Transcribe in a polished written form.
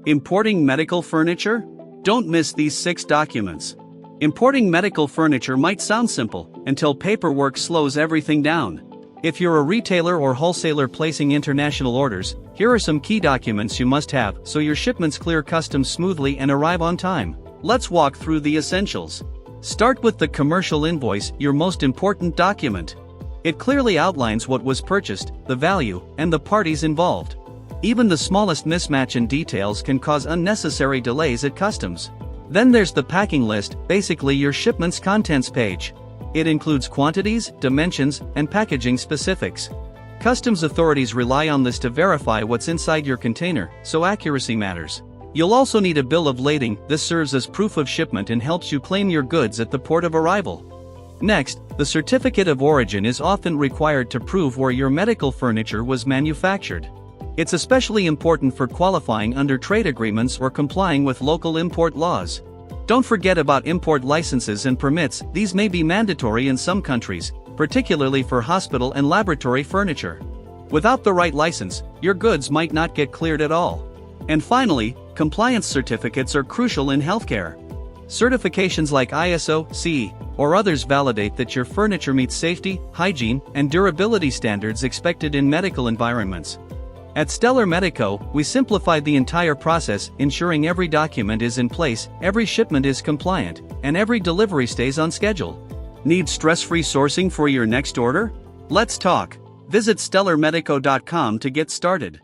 Importing medical furniture? Don't miss these 6 documents. Importing medical furniture might sound simple, until paperwork slows everything down. If you're a retailer or wholesaler placing international orders, here are some key documents you must have so your shipments clear customs smoothly and arrive on time. Let's walk through the essentials. Start with the commercial invoice, your most important document. It clearly outlines what was purchased, the value, and the parties involved. Even the smallest mismatch in details can cause unnecessary delays at customs. Then there's the packing list, basically your shipment's contents page. It includes quantities, dimensions, and packaging specifics. Customs authorities rely on this to verify what's inside your container, so accuracy matters. You'll also need a bill of lading. This serves as proof of shipment and helps you claim your goods at the port of arrival. Next, the certificate of origin is often required to prove where your medical furniture was manufactured. It's especially important for qualifying under trade agreements or complying with local import laws. Don't forget about import licenses and permits. These may be mandatory in some countries, particularly for hospital and laboratory furniture. Without the right license, your goods might not get cleared at all. And finally, compliance certificates are crucial in healthcare. Certifications like ISO, CE, or others validate that your furniture meets safety, hygiene, and durability standards expected in medical environments. At Stellar Medico, we simplified the entire process, ensuring every document is in place, every shipment is compliant, and every delivery stays on schedule. Need stress-free sourcing for your next order? Let's talk. Visit stellarmedico.com to get started.